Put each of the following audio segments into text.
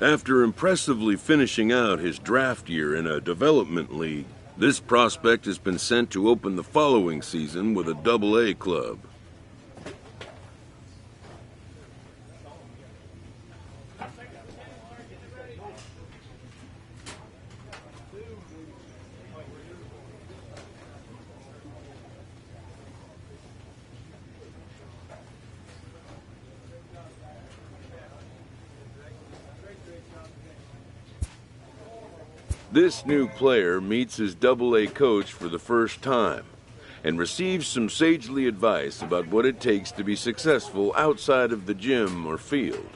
After impressively finishing out his draft year in a development league, this prospect has been sent to open the following season with a Double-A club. This new player meets his Double-A coach for the first time and receives some sagely advice about what it takes to be successful outside of the gym or field.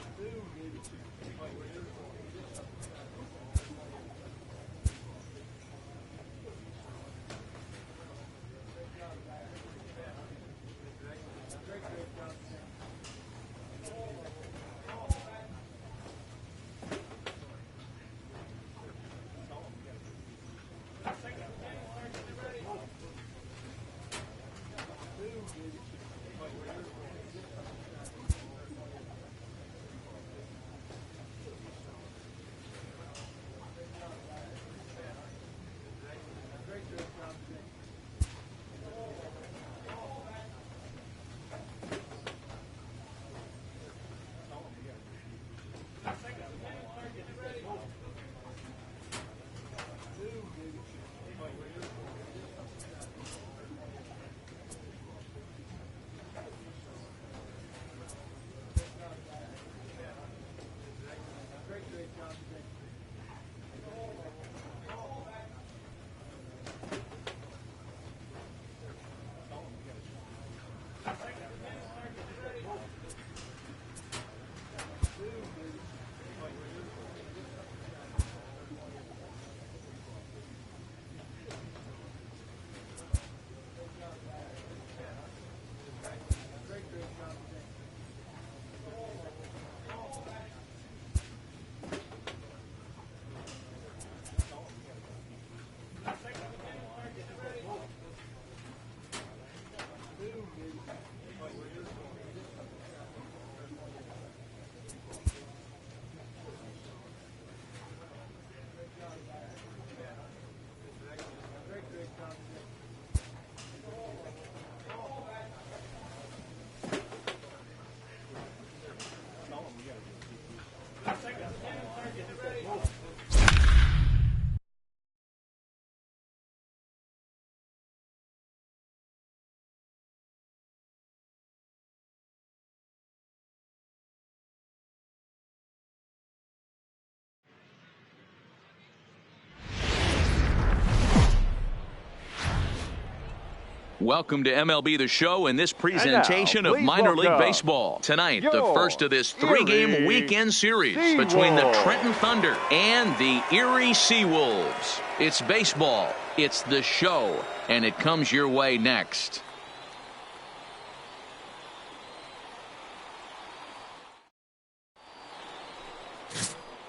Welcome to MLB The Show and this presentation of minor league baseball. Tonight, the first of this three-game weekend series between the Trenton Thunder and the Erie Seawolves. It's baseball, it's the show, and it comes your way next.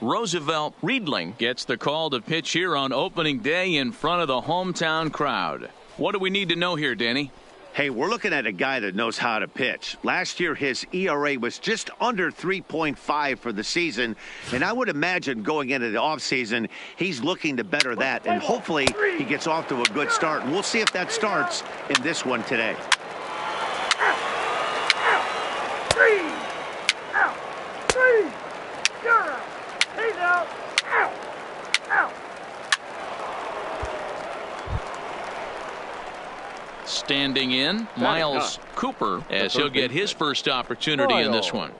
Roosevelt Riedling gets the call to pitch here on opening day in front of the hometown crowd. What do we need to know here, Danny? Hey, we're looking at a guy that knows how to pitch. Last year, his ERA was just under 3.5 for the season, and I would imagine going into the offseason, he's looking to better that, and hopefully he gets off to a good start. And we'll see if that starts in this one today. Standing in, Miles Cooper, as he'll get his first opportunity in this one.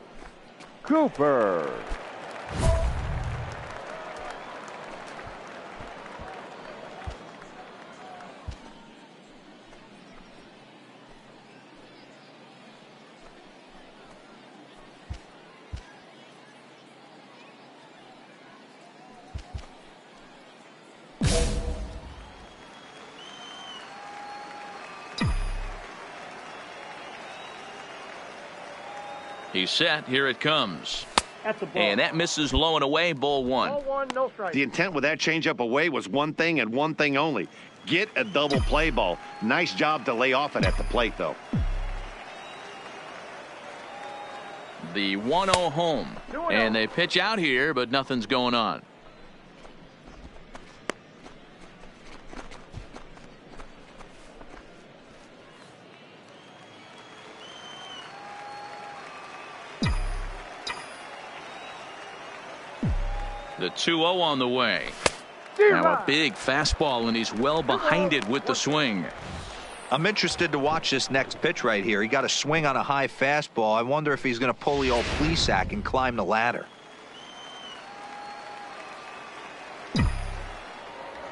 Cooper. He's set. Here it comes. And that misses low and away. Ball one. Ball one, no strike. The intent with that changeup away was one thing and one thing only. Get a double play ball. Nice job to lay off it at the plate, though. The 1-0 home. And they pitch out here, but nothing's going on. The 2-0 on the way. Now a big fastball, and he's well behind it with the swing. I'm interested to watch this next pitch right here. He got a swing on a high fastball. I wonder if he's going to pull the old Plesac and climb the ladder.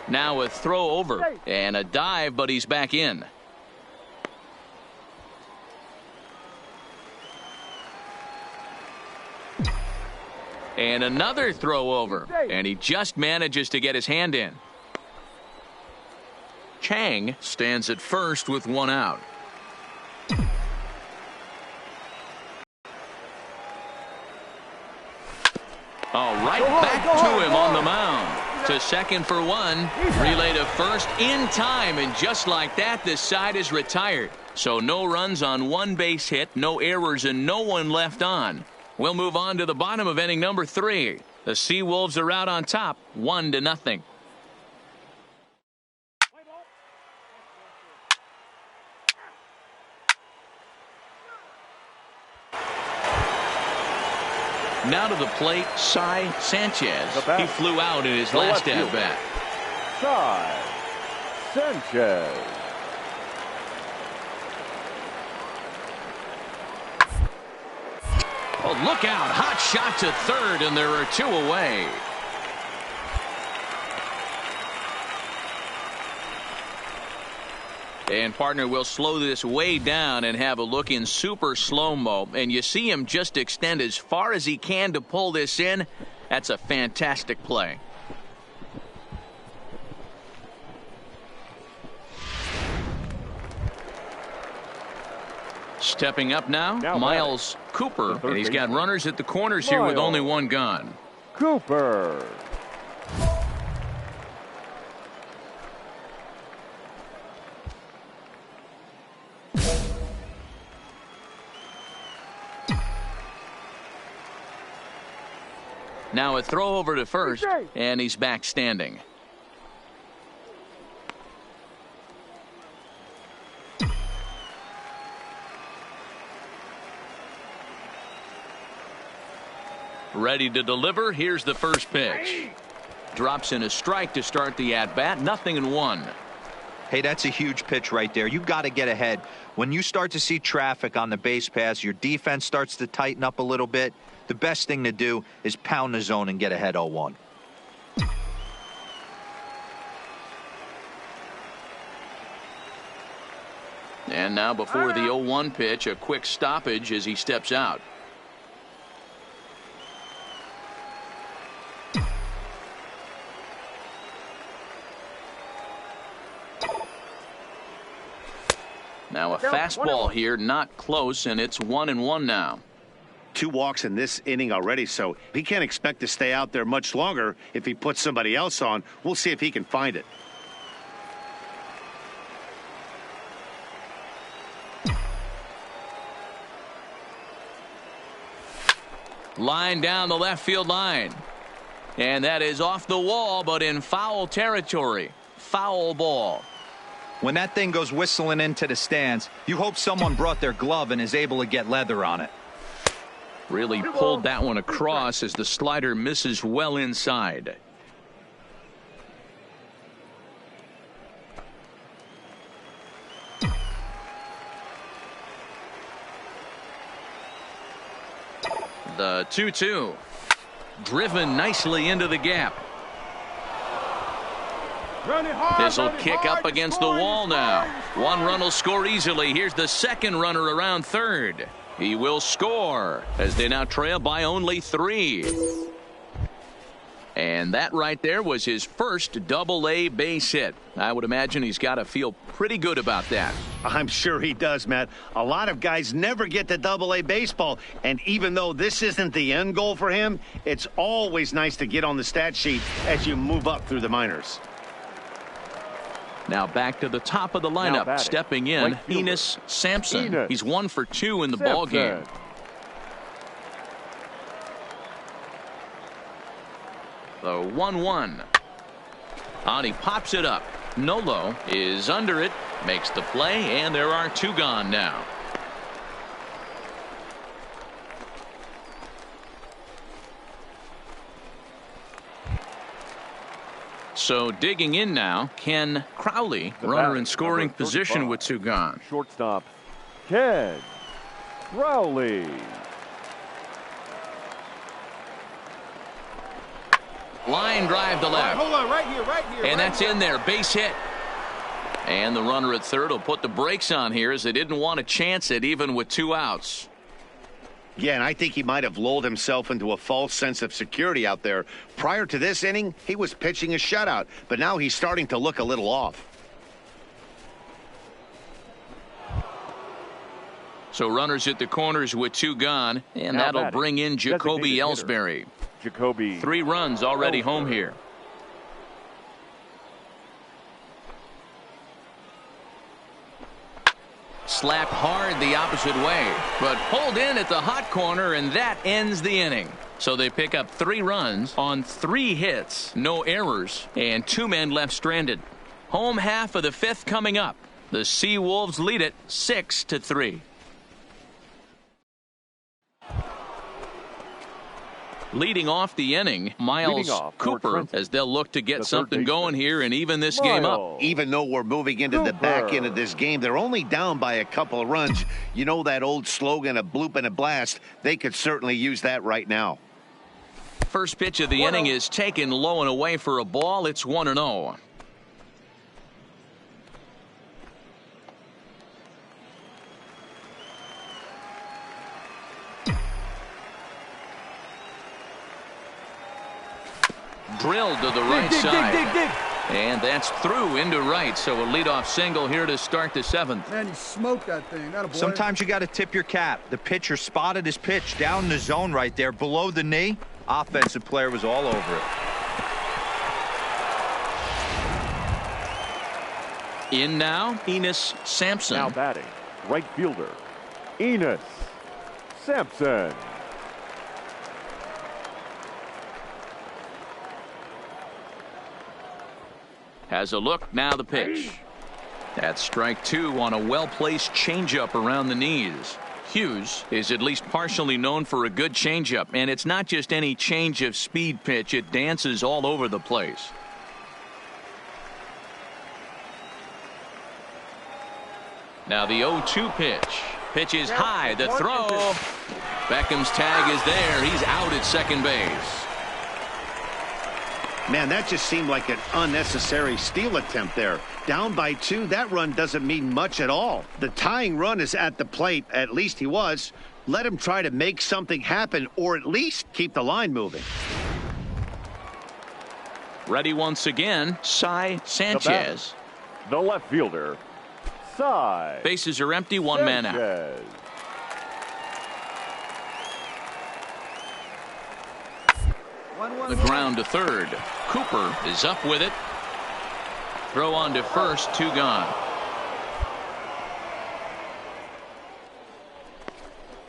Now a throw over and a dive, but he's back in. And another throw over, and he just manages to get his hand in. Chang stands at first with one out. Oh, right back to him on the mound. To second for one. Relay to first in time, and just like that, this side is retired. So no runs on one base hit, no errors, and no one left on. We'll move on to the bottom of inning number 3. The Seawolves are out on top, 1-0. Now to the plate, Cy Sanchez. He flew out in his last at-bat. Cy Sanchez. Oh, look out. Hot shot to third, and there are 2 away. And, partner, we'll slow this way down and have a look in super slow-mo. And you see him just extend as far as he can to pull this in. That's a fantastic play. Stepping up now Miles Cooper, and he's got runners at the corners here with only one gone. Cooper. Now a throw over to first, and he's back standing. Ready to deliver. Here's the first pitch. Drops in a strike to start the at-bat. 0-1. Hey, that's a huge pitch right there. You got to get ahead. When you start to see traffic on the base pass, your defense starts to tighten up a little bit. The best thing to do is pound the zone and get ahead 0-1. And now before the 0-1 pitch, a quick stoppage as he steps out. Now a fastball here, not close, and it's 1-1 now. 2 walks in this inning already, so he can't expect to stay out there much longer if he puts somebody else on. We'll see if he can find it. Line down the left field line. And that is off the wall, but in foul territory. Foul ball. When that thing goes whistling into the stands, you hope someone brought their glove and is able to get leather on it. Really pulled that one across as the slider misses well inside. The 2-2. Driven nicely into the gap. This will kick up against the wall now. One run will score easily. Here's the second runner around third. He will score as they now trail by only 3. And that right there was his first double-A base hit. I would imagine he's got to feel pretty good about that. I'm sure he does, Matt. A lot of guys never get to double-A baseball, and even though this isn't the end goal for him, it's always nice to get on the stat sheet as you move up through the minors. Now back to the top of the lineup, stepping in, Enos Sampson. He's 1 for 2 in the ball game. The 1-1. On, he pops it up. Nolo is under it, makes the play, and there are 2 gone now. So digging in now, Ken Crowley, runner in scoring position with 2 gone. Shortstop, Ken Crowley. Line drive to left. Hold on, right here. And that's in there, base hit. And the runner at third will put the brakes on here as they didn't want to chance it even with 2 outs. Yeah, and I think he might have lulled himself into a false sense of security out there. Prior to this inning, he was pitching a shutout, but now he's starting to look a little off. So runners at the corners with 2 gone, and that'll bring in Jacoby Ellsbury. 3 runs already home here. Slapped hard the opposite way, but pulled in at the hot corner, and that ends the inning. So they pick up 3 runs on 3 hits, no errors, and 2 men left stranded. Home half of the 5th coming up. The Seawolves lead it 6-3. Leading off the inning, Miles Cooper, as they'll look to get something going here and even this game up. Even though we're moving into the back end of this game, they're only down by a couple of runs. You know that old slogan, a bloop and a blast? They could certainly use that right now. First pitch of the inning is taken low and away for a ball. It's 1-0. Drilled to the right side. And that's through into right. So a leadoff single here to start the 7th. Man, he smoked that thing. Sometimes you got to tip your cap. The pitcher spotted his pitch down the zone right there below the knee. Offensive player was all over it. In now, Enos Sampson. Now batting, right fielder, Enos Sampson. Has a look, now the pitch. That's strike 2 on a well-placed changeup around the knees. Hughes is at least partially known for a good changeup, and it's not just any change of speed pitch. It dances all over the place. Now the 0-2 pitch. Pitch is high, the throw. Beckham's tag is there. He's out at second base. Man, that just seemed like an unnecessary steal attempt there. Down by 2, that run doesn't mean much at all. The tying run is at the plate, at least he was. Let him try to make something happen or at least keep the line moving. Ready once again, Cy Sanchez. The left fielder, Cy. Bases are empty, 1 man out. The ground to third. Cooper is up with it. Throw on to first, 2 gone.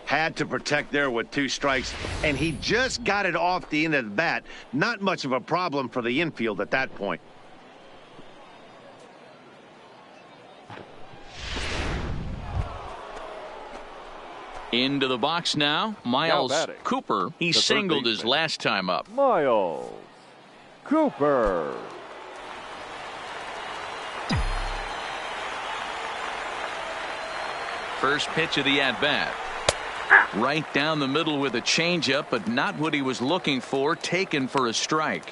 Had to protect there with 2 strikes, and he just got it off the end of the bat. Not much of a problem for the infield at that point. Into the box now, Miles Cooper. He singled his last time up. Miles Cooper. First pitch of the at-bat. Right down the middle with a changeup, but not what he was looking for. Taken for a strike.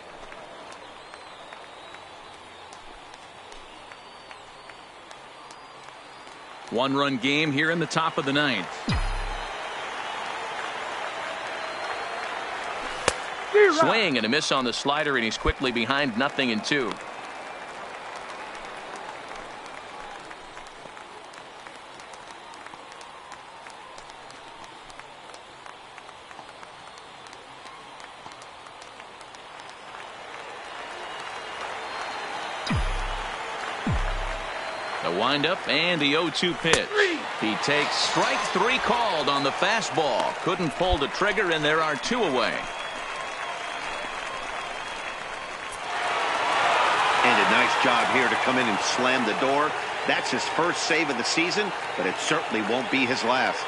One-run game here in the top of the 9th. Swing and a miss on the slider, and he's quickly behind 0-2. The windup and the 0-2 pitch. He takes strike 3 called on the fastball. Couldn't pull the trigger, and there are 2 away. Nice job here to come in and slam the door. That's his first save of the season, but it certainly won't be his last.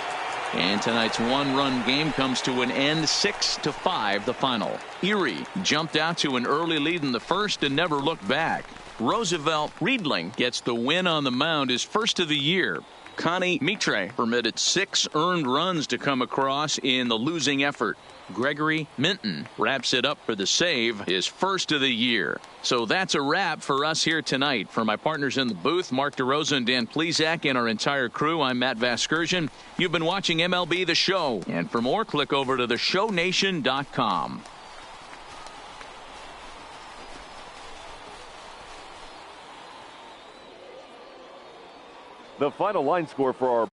And tonight's one-run game comes to an end, 6-5 the final. Erie jumped out to an early lead in the first and never looked back. Roosevelt Riedling gets the win on the mound, his first of the year. Connie Mitre permitted 6 earned runs to come across in the losing effort. Gregory Minton wraps it up for the save, his first of the year. So that's a wrap for us here tonight. For my partners in the booth, Mark DeRosa and Dan Plesac, and our entire crew, I'm Matt Vasgersian. You've been watching MLB The Show. And for more, click over to theshownation.com. The final line score for our